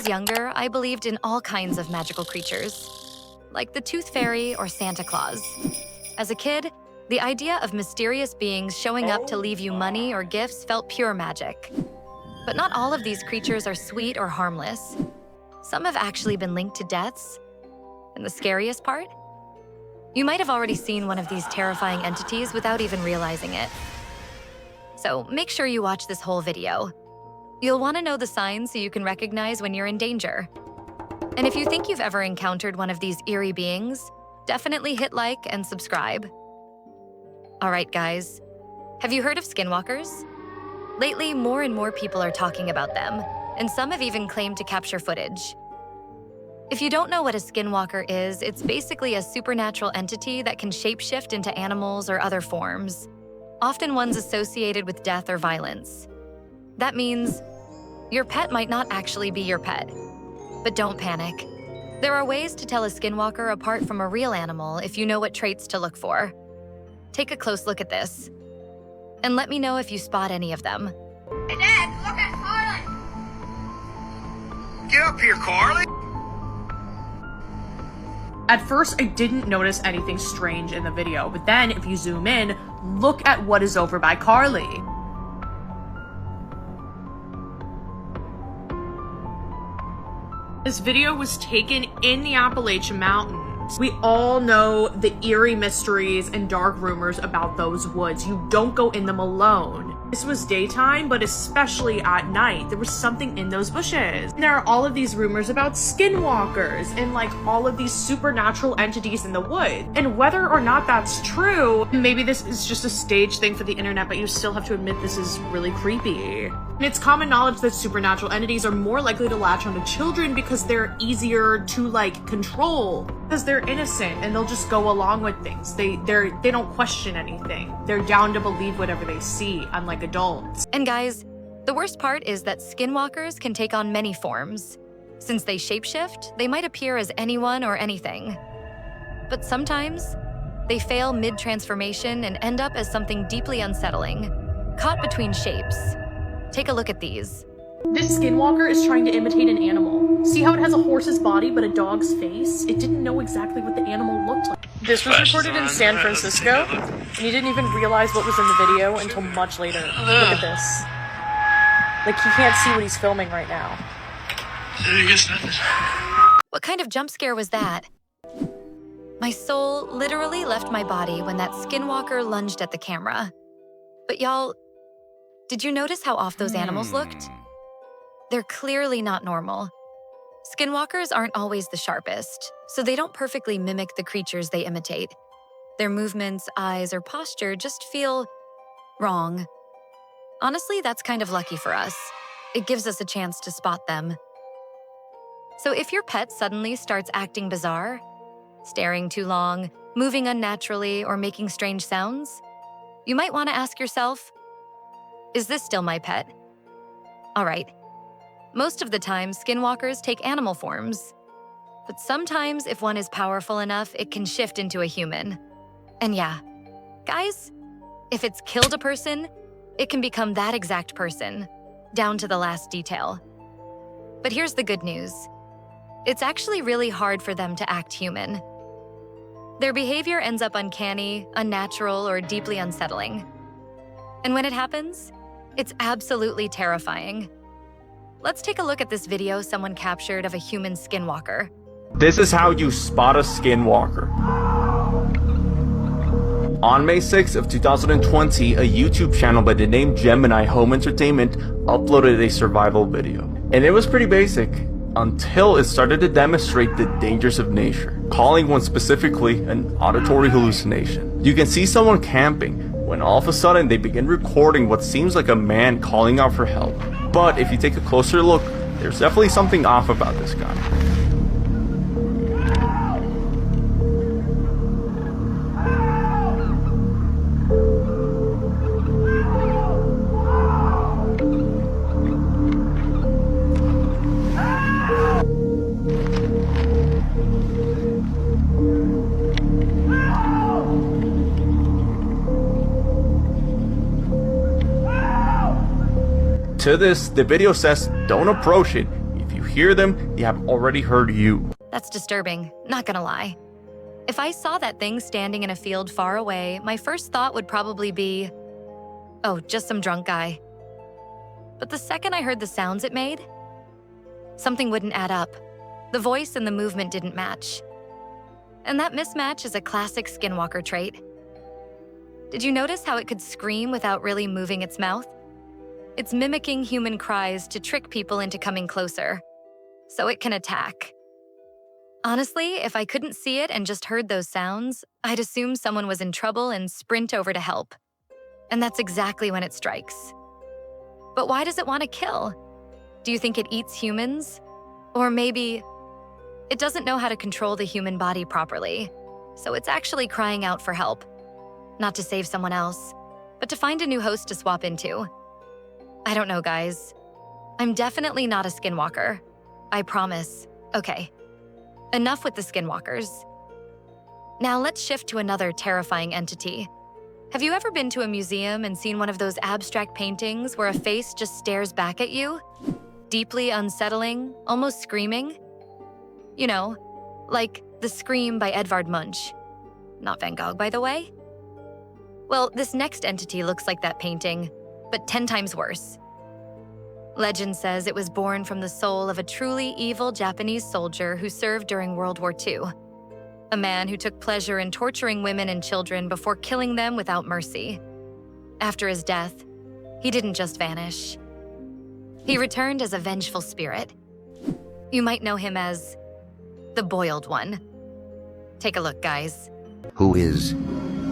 was younger, I believed in all kinds of magical creatures, like the Tooth Fairy or Santa Claus. As a kid, the idea of mysterious beings showing up to leave you money or gifts felt pure magic. But not all of these creatures are sweet or harmless. Some have actually been linked to deaths. And the scariest part? You might have already seen one of these terrifying entities without even realizing it. So make sure you watch this whole video. You'll want to know the signs so you can recognize when you're in danger. And if you think you've ever encountered one of these eerie beings, definitely hit like and subscribe. All right, guys. Have you heard of skinwalkers? Lately, more and more people are talking about them, and some have even claimed to capture footage. If you don't know what a skinwalker is, it's basically a supernatural entity that can shapeshift into animals or other forms, often ones associated with death or violence. That means your pet might not actually be your pet. But don't panic. There are ways to tell a skinwalker apart from a real animal if you know what traits to look for. Take a close look at this, and let me know if you spot any of them. Hey, Dad, look at Carly! Get up here, Carly! At first, I didn't notice anything strange in the video, but then if you zoom in, look at what is over by Carly. This video was taken in the Appalachian Mountains. We all know the eerie mysteries and dark rumors about those woods. You don't go in them alone. This was daytime, but especially at night, there was something in those bushes. And there are all of these rumors about skinwalkers and like all of these supernatural entities in the woods. And whether or not that's true, maybe this is just a stage thing for the internet, but you still have to admit this is really creepy. And it's common knowledge that supernatural entities are more likely to latch onto children because they're easier to like control, because they're innocent and they'll just go along with things. They don't question anything. They're down to believe whatever they see, unlike adults. And guys, the worst part is that skinwalkers can take on many forms. Since they shapeshift, they might appear as anyone or anything. But sometimes, they fail mid-transformation and end up as something deeply unsettling, caught between shapes. Take a look at these. This skinwalker is trying to imitate an animal. See how it has a horse's body but a dog's face? It didn't know exactly what the animal looked like. This was recorded in San Francisco, and he didn't even realize what was in the video until much later. Look at this. Like, he can't see what he's filming right now. What kind of jump scare was that? My soul literally left my body when that skinwalker lunged at the camera. But y'all, did you notice how off those animals looked? They're clearly not normal. Skinwalkers aren't always the sharpest, so they don't perfectly mimic the creatures they imitate. Their movements, eyes, or posture just feel wrong. Honestly, that's kind of lucky for us. It gives us a chance to spot them. So if your pet suddenly starts acting bizarre, staring too long, moving unnaturally, or making strange sounds, you might want to ask yourself, is this still my pet? All right. Most of the time, skinwalkers take animal forms. But sometimes, if one is powerful enough, it can shift into a human. And yeah, guys, if it's killed a person, it can become that exact person, down to the last detail. But here's the good news. It's actually really hard for them to act human. Their behavior ends up uncanny, unnatural, or deeply unsettling. And when it happens, it's absolutely terrifying. Let's take a look at this video someone captured of a human skinwalker. This is how you spot a skinwalker. On May 6th of 2020, a YouTube channel by the name Gemini Home Entertainment uploaded a survival video. And it was pretty basic, until it started to demonstrate the dangers of nature, calling one specifically an auditory hallucination. You can see someone camping, when all of a sudden they begin recording what seems like a man calling out for help. But if you take a closer look, there's definitely something off about this guy. To this, the video says don't approach it. If you hear them, they have already heard you. That's disturbing, not gonna lie. If I saw that thing standing in a field far away, my first thought would probably be, oh, just some drunk guy. But the second I heard the sounds it made, something wouldn't add up. The voice and the movement didn't match. And that mismatch is a classic skinwalker trait. Did you notice how it could scream without really moving its mouth? It's mimicking human cries to trick people into coming closer, so it can attack. Honestly, if I couldn't see it and just heard those sounds, I'd assume someone was in trouble and sprint over to help. And that's exactly when it strikes. But why does it want to kill? Do you think it eats humans? Or maybe it doesn't know how to control the human body properly, so it's actually crying out for help. Not to save someone else, but to find a new host to swap into. I don't know, guys. I'm definitely not a skinwalker. I promise. Okay. Enough with the skinwalkers. Now let's shift to another terrifying entity. Have you ever been to a museum and seen one of those abstract paintings where a face just stares back at you? Deeply unsettling, almost screaming? You know, like The Scream by Edvard Munch. Not Van Gogh, by the way. Well, this next entity looks like that painting, but 10 times worse. Legend says it was born from the soul of a truly evil Japanese soldier who served during World War II. A man who took pleasure in torturing women and children before killing them without mercy. After his death, he didn't just vanish. He returned as a vengeful spirit. You might know him as the Boiled One. Take a look, guys. Who is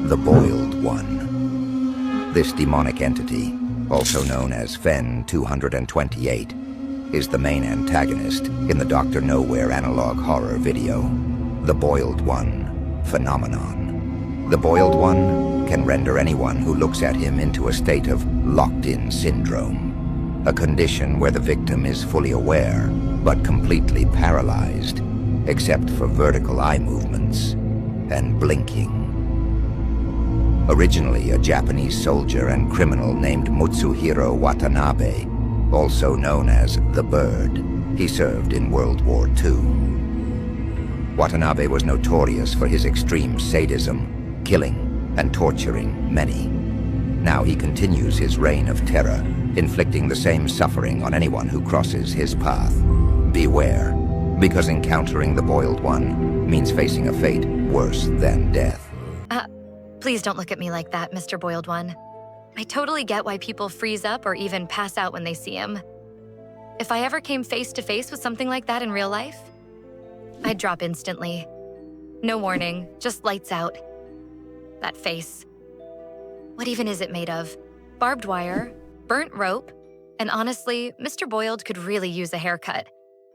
the Boiled One? This demonic entity, also known as 𝗀 228, is the main antagonist in the Dr. Nowhere analog horror video, The Boiled One Phenomenon. The Boiled One can render anyone who looks at him into a state of locked-in syndrome, a condition where the victim is fully aware but completely paralyzed, except for vertical eye movements and blinking. Originally a Japanese soldier and criminal named Mutsuhiro Watanabe, also known as the Bird, he served in World War II. Watanabe was notorious for his extreme sadism, killing and torturing many. Now he continues his reign of terror, inflicting the same suffering on anyone who crosses his path. Beware, because encountering the Boiled One means facing a fate worse than death. Please don't look at me like that, Mr. Boiled One. I totally get why people freeze up or even pass out when they see him. If I ever came face to face with something like that in real life, I'd drop instantly. No warning, just lights out. That face. What even is it made of? Barbed wire, burnt rope, and honestly, Mr. Boiled could really use a haircut.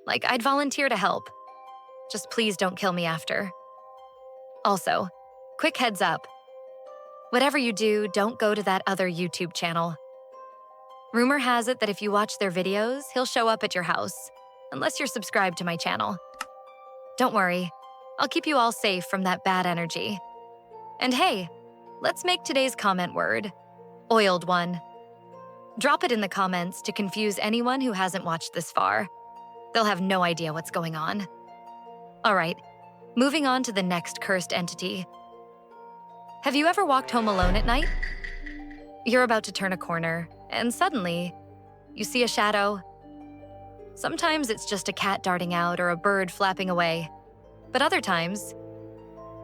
Like, I'd volunteer to help. Just please don't kill me after. Also, quick heads up. Whatever you do, don't go to that other YouTube channel. Rumor has it that if you watch their videos, he'll show up at your house, unless you're subscribed to my channel. Don't worry, I'll keep you all safe from that bad energy. And hey, let's make today's comment word, Oiled One. Drop it in the comments to confuse anyone who hasn't watched this far. They'll have no idea what's going on. All right, moving on to the next cursed entity. Have you ever walked home alone at night? You're about to turn a corner, and suddenly, you see a shadow. Sometimes it's just a cat darting out or a bird flapping away. But other times,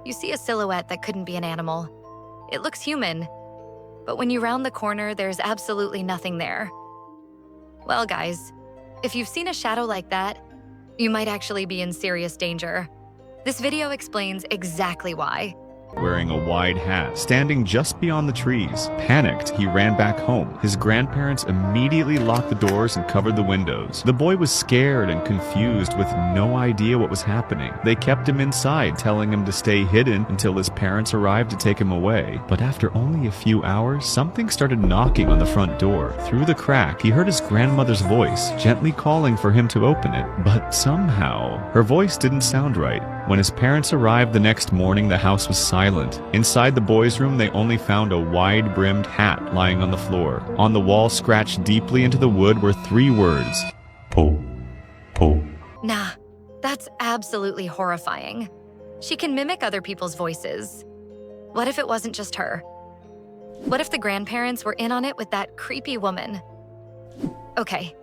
you see a silhouette that couldn't be an animal. It looks human, but when you round the corner, there's absolutely nothing there. Well, guys, if you've seen a shadow like that, you might actually be in serious danger. This video explains exactly why. Wearing a wide hat, standing just beyond the trees. Panicked, he ran back home. His grandparents immediately locked the doors and covered the windows. The boy was scared and confused with no idea what was happening. They kept him inside, telling him to stay hidden until his parents arrived to take him away. But after only a few hours, something started knocking on the front door. Through the crack, he heard his grandmother's voice, gently calling for him to open it. But somehow, her voice didn't sound right. When his parents arrived the next morning, the house was silent. Inside the boys' room, they only found a wide-brimmed hat lying on the floor. On the wall, scratched deeply into the wood, were 3 words. Po, po, Nah, that's absolutely horrifying. She can mimic other people's voices. What if it wasn't just her? What if the grandparents were in on it with that creepy woman? Okay.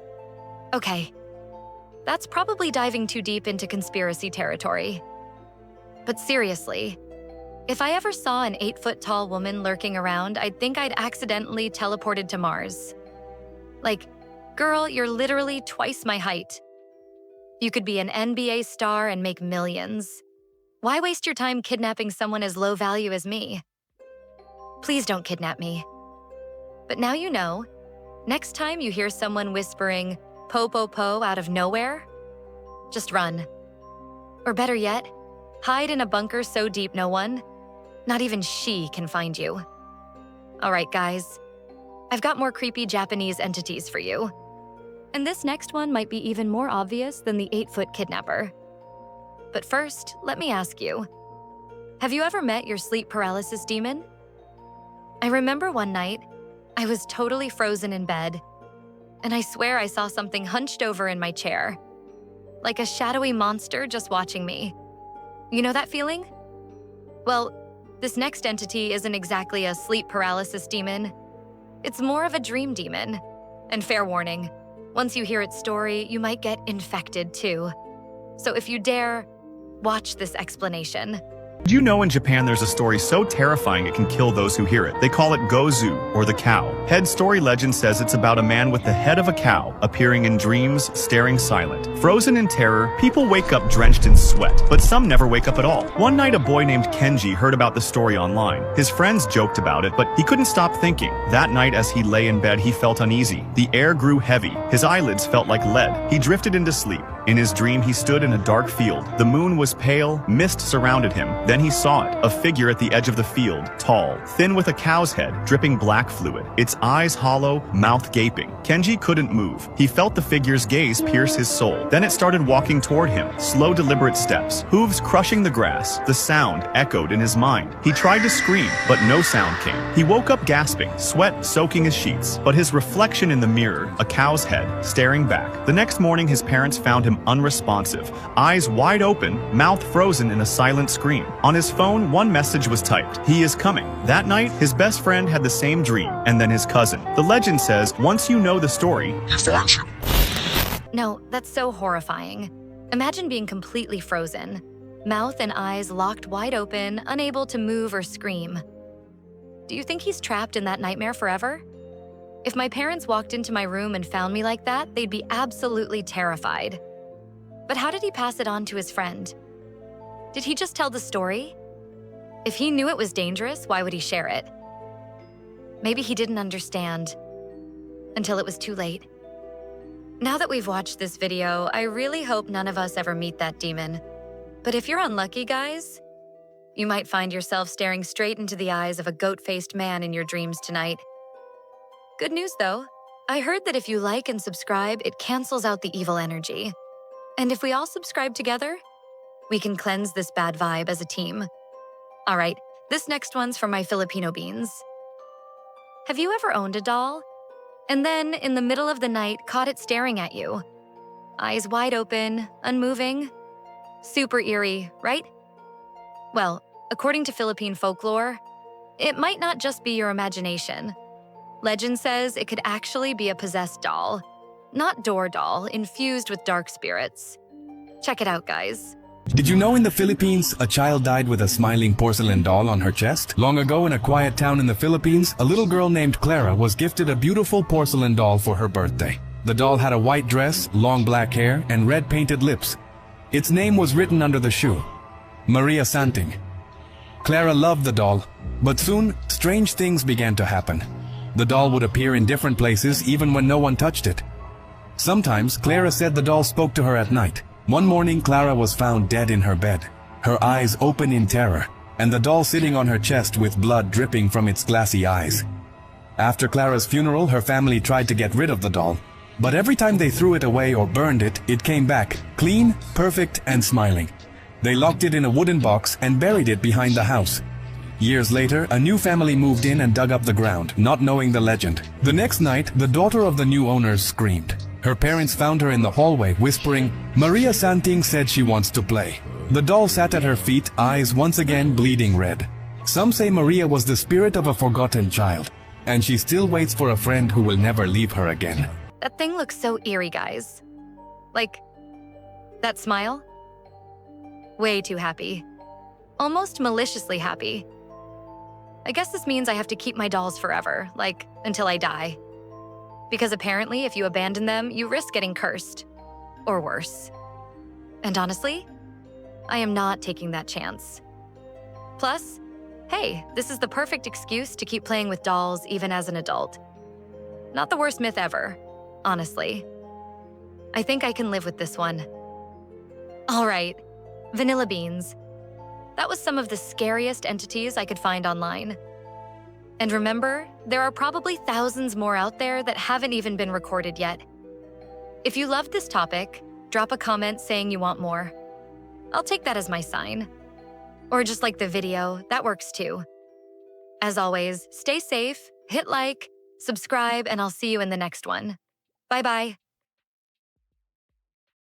That's probably diving too deep into conspiracy territory. But seriously, if I ever saw an 8-foot-tall woman lurking around, I'd think I'd accidentally teleported to Mars. Like, girl, you're literally twice my height. You could be an NBA star and make millions. Why waste your time kidnapping someone as low value as me? Please don't kidnap me. But now you know, next time you hear someone whispering, "Po, po, po," out of nowhere, just run. Or better yet, hide in a bunker so deep no one, not even she, can find you. All right, guys, I've got more creepy Japanese entities for you. And this next one might be even more obvious than the 8-foot kidnapper. But first, let me ask you, have you ever met your sleep paralysis demon? I remember one night, I was totally frozen in bed, and I swear I saw something hunched over in my chair, like a shadowy monster just watching me. You know that feeling? Well, this next entity isn't exactly a sleep paralysis demon. It's more of a dream demon. And fair warning, once you hear its story, you might get infected too. So if you dare, watch this explanation. Do you know in Japan there's a story so terrifying it can kill those who hear it? They call it 𝗀𝗂, or the cow. Head story legend says it's about a man with the head of a cow, appearing in dreams, staring silent. Frozen in terror, people wake up drenched in sweat, but some never wake up at all. One night a boy named Kenji heard about the story online. His friends joked about it, but he couldn't stop thinking. That night as he lay in bed he felt uneasy. The air grew heavy. His eyelids felt like lead. He drifted into sleep. In his dream he stood in a dark field. The moon was pale, mist surrounded him. Then he saw it, a figure at the edge of the field, tall, thin with a cow's head, dripping black fluid, its eyes hollow, mouth gaping. Kenji couldn't move. He felt the figure's gaze pierce his soul. Then it started walking toward him, slow deliberate steps, hooves crushing the grass. The sound echoed in his mind. He tried to scream, but no sound came. He woke up gasping, sweat soaking his sheets, but his reflection in the mirror, a cow's head, staring back. The next morning his parents found him unresponsive, eyes wide open, mouth frozen in a silent scream. On his phone, one message was typed: "He is coming." That night, his best friend had the same dream, and then his cousin. The legend says, once you know the story, he finds you. No, that's so horrifying. Imagine being completely frozen, mouth and eyes locked wide open, unable to move or scream. Do you think he's trapped in that nightmare forever? If my parents walked into my room and found me like that, they'd be absolutely terrified. But how did he pass it on to his friend? Did he just tell the story? If he knew it was dangerous, why would he share it? Maybe he didn't understand until it was too late. Now that we've watched this video, I really hope none of us ever meet that demon. But if you're unlucky, guys, you might find yourself staring straight into the eyes of a goat-faced man in your dreams tonight. Good news, though. I heard that if you like and subscribe, it cancels out the evil energy. And if we all subscribe together, we can cleanse this bad vibe as a team. All right, this next one's for my Filipino beans. Have you ever owned a doll? And then, in the middle of the night, caught it staring at you? Eyes wide open, unmoving. Super eerie, right? Well, according to Philippine folklore, it might not just be your imagination. Legend says it could actually be a possessed doll, not door doll, infused with dark spirits. Check it out, guys. Did you know in the Philippines, a child died with a smiling porcelain doll on her chest? Long ago in a quiet town in the Philippines, a little girl named 𝗀𝗂𝗯𝘀𝗃 was gifted a beautiful porcelain doll for her birthday. The doll had a white dress, long black hair, and red painted lips. Its name was written under the shoe, Maria Santing. 𝗀𝗀𝗃 loved the doll, but soon, strange things began to happen. The doll would appear in different places even when no one touched it. Sometimes, 𝗀𝗀𝗃 said the doll spoke to her at night. One morning, 𝗀𝗀𝗃 was found dead in her bed, her eyes open in terror, and the doll sitting on her chest with blood dripping from its glassy eyes. After 𝗀𝗀𝗃's funeral, her family tried to get rid of the doll, but every time they threw it away or burned it, it came back, clean, perfect, and smiling. They locked it in a wooden box and buried it behind the house. Years later, a new family moved in and dug up the ground, not knowing the legend. The next night, the daughter of the new owners screamed. Her parents found her in the hallway, whispering, "Maria Santing said she wants to play." The doll sat at her feet, eyes once again bleeding red. Some say Maria was the spirit of a forgotten child, and she still waits for a friend who will never leave her again. That thing looks so eerie, guys. Like, that smile? Way too happy. Almost maliciously happy. I guess this means I have to keep my dolls forever, like, until I die. Because apparently, if you abandon them, you risk getting cursed. Or worse. And honestly, I am not taking that chance. Plus, hey, this is the perfect excuse to keep playing with dolls even as an adult. Not the worst myth ever, honestly. I think I can live with this one. All right, vanilla beans. That was some of the scariest entities I could find online. And remember, there are probably thousands more out there that haven't even been recorded yet. If you loved this topic, drop a comment saying you want more. I'll take that as my sign. Or just like the video, that works too. As always, stay safe, hit like, subscribe, and I'll see you in the next one. Bye-bye.